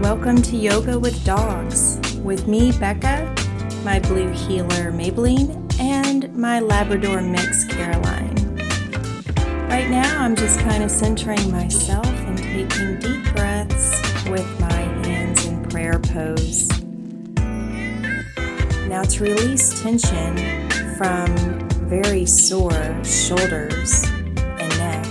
welcome to Yoga with Dogs, with me, Beka, my blue heeler, Maybelline, and my Labrador mix, Caroline. Right now, I'm just kind of centering myself and taking deep breaths with my hands in prayer pose. Now to release tension from very sore shoulders and neck,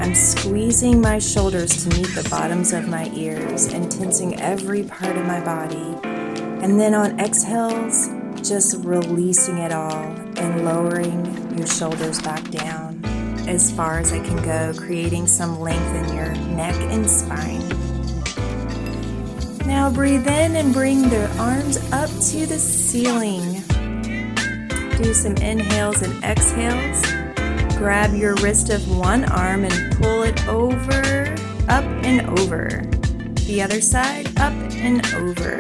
I'm squeezing my shoulders to meet the bottoms of my ears and tensing every part of my body. And then on exhales, just releasing it all and lowering your shoulders back down as far as I can go, creating some length in your neck and spine. Now breathe in and bring the arms up to the ceiling. Do some inhales and exhales. Grab your wrist of one arm and pull it over, up and over. The other side, up and over.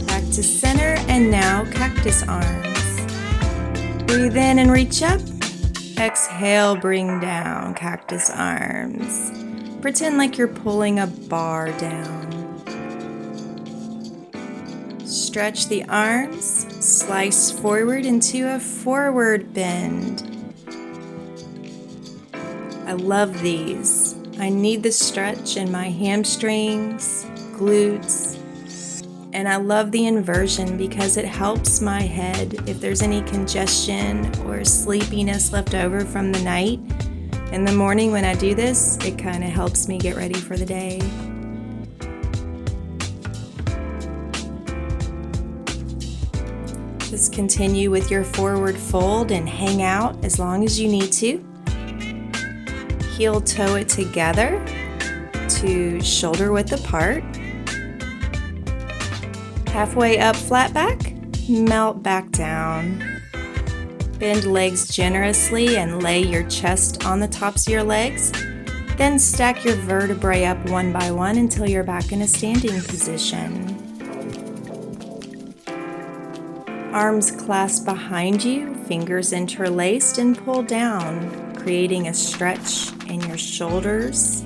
Back to center, and now cactus arms. Breathe in and reach up. Exhale, bring down cactus arms. Pretend like you're pulling a bar down. Stretch the arms, slice forward into a forward bend. I love these. I need the stretch in my hamstrings, glutes, and I love the inversion because it helps my head if there's any congestion or sleepiness left over from the night. In the morning when I do this, it kind of helps me get ready for the day. Just continue with your forward fold and hang out as long as you need to. Heel toe it together to shoulder width apart. Halfway up, flat back, melt back down. Bend legs generously and lay your chest on the tops of your legs. Then stack your vertebrae up one by one until you're back in a standing position. Arms clasped behind you, fingers interlaced, and pull down, creating a stretch in your shoulders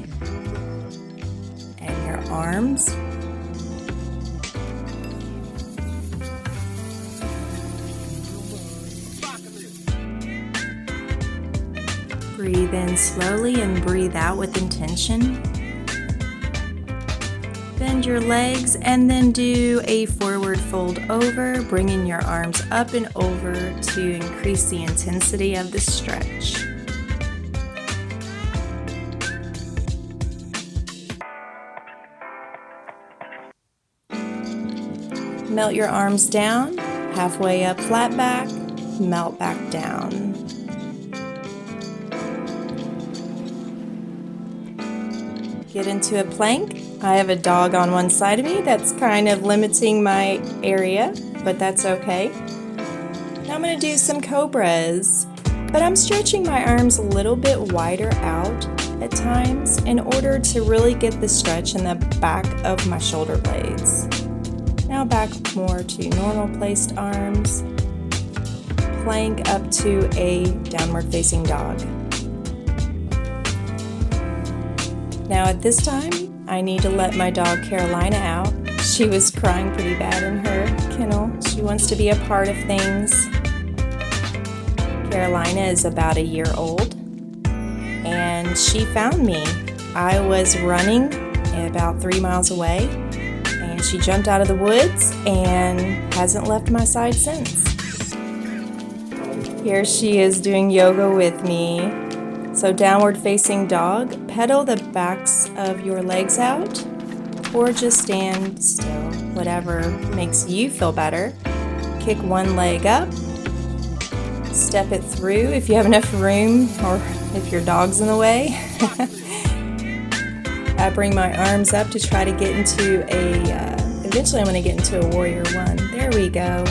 and your arms. Breathe in slowly and breathe out with intention. Bend your legs and then do a forward fold over, bringing your arms up and over to increase the intensity of the stretch. Melt your arms down, halfway up, flat back, melt back down. Get into a plank. I have a dog on one side of me that's kind of limiting my area, but that's okay. Now I'm going to do some cobras, but I'm stretching my arms a little bit wider out at times in order to really get the stretch in the back of my shoulder blades. Now back more to normal placed arms. Plank up to a downward facing dog. Now at this time, I need to let my dog Carolina out. She was crying pretty bad in her kennel. She wants to be a part of things. Carolina is about a year old, and she found me. I was running about 3 miles away, and she jumped out of the woods and hasn't left my side since. Here she is doing yoga with me. So downward facing dog, pedal the backs of your legs out or just stand still, whatever makes you feel better. Kick one leg up, step it through if you have enough room or if your dog's in the way. I bring my arms up to try to get into eventually I'm going to get into a warrior one. There we go.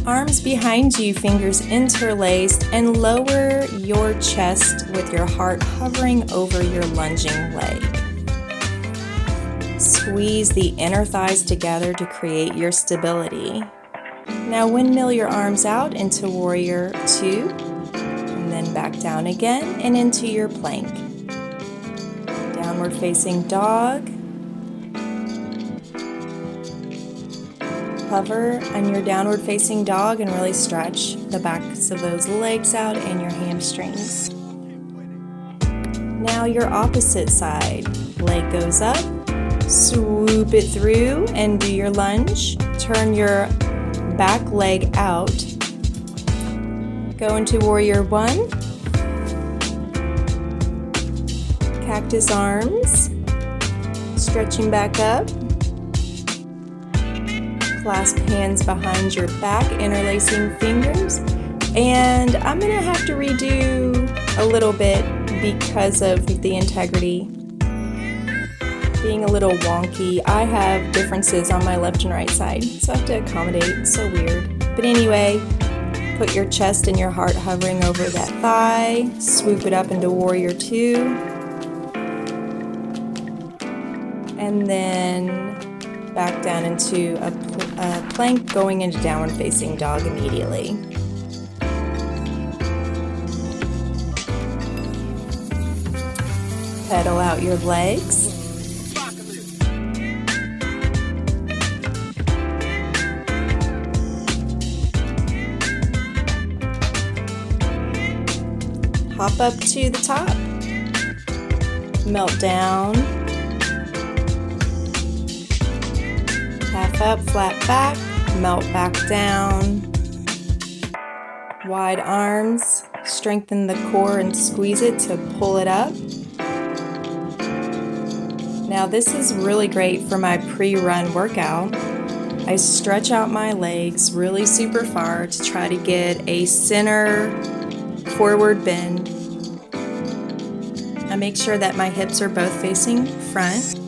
Arms behind you, fingers interlaced, and lower your chest with your heart hovering over your lunging leg. Squeeze the inner thighs together to create your stability. Now windmill your arms out into warrior two, and then back down again and into your plank. downward facing dog. Hover on your downward facing dog and really stretch the backs of those legs out and your hamstrings. Now your opposite side. Leg goes up, swoop it through and do your lunge. Turn your back leg out. Go into warrior one. Cactus arms. Stretching back up. Clasp hands behind your back, interlacing fingers. And I'm gonna have to redo a little bit because of the integrity being a little wonky. I have differences on my left and right side, so I have to accommodate. It's so weird. But anyway, put your chest and your heart hovering over that thigh. Swoop it up into warrior two. And then back down into a plank, going into downward facing dog immediately. Pedal out your legs. Hop up to the top. Melt down. Half up, flat back, melt back down. Wide arms, strengthen the core and squeeze it to pull it up. Now this is really great for my pre-run workout. I stretch out my legs really super far to try to get a center forward bend. I make sure that my hips are both facing front.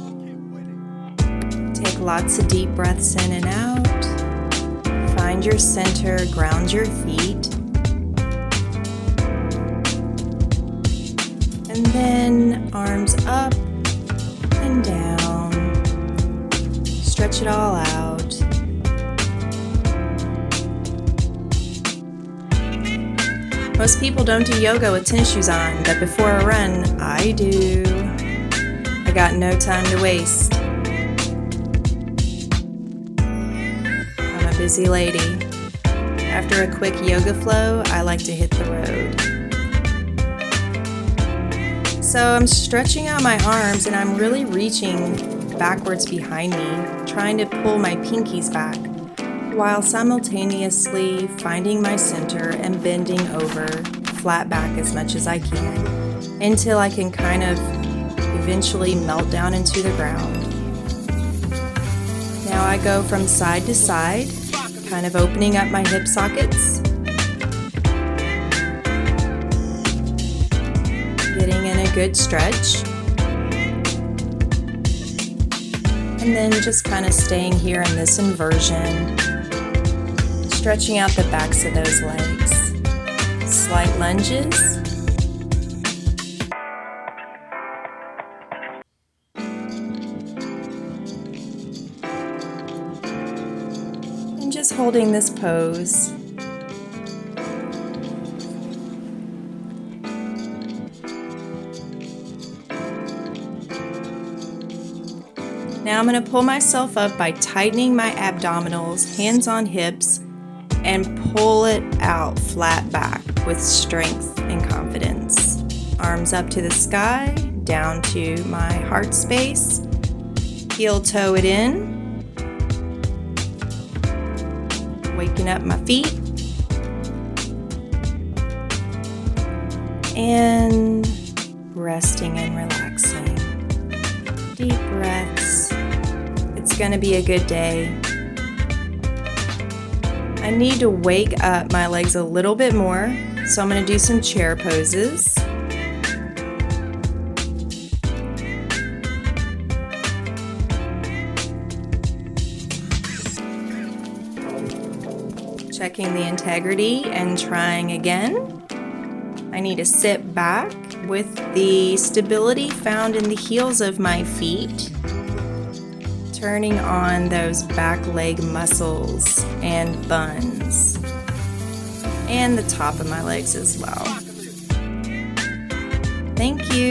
Take lots of deep breaths in and out. Find your center, ground your feet. And then arms up and down. Stretch it all out. Most people don't do yoga with tennis shoes on, but before a run, I do. I got no time to waste. Busy lady. After a quick yoga flow, I like to hit the road. So I'm stretching out my arms and I'm really reaching backwards behind me, trying to pull my pinkies back, while simultaneously finding my center and bending over, flat back as much as I can, until I can kind of eventually melt down into the ground. Now I go from side to side, kind of opening up my hip sockets, getting in a good stretch, and then just kind of staying here in this inversion, stretching out the backs of those legs. Slight lunges. Just holding this pose. Now I'm going to pull myself up by tightening my abdominals, hands on hips, and pull it out flat back with strength and confidence. Arms up to the sky, down to my heart space, heel toe it in. Waking up my feet and resting and relaxing. Deep breaths. It's going to be a good day. I need to wake up my legs a little bit more, so I'm going to do some chair poses. Checking the integrity and trying again. I need to sit back with the stability found in the heels of my feet, turning on those back leg muscles and buns, and the top of my legs as well. Thank you.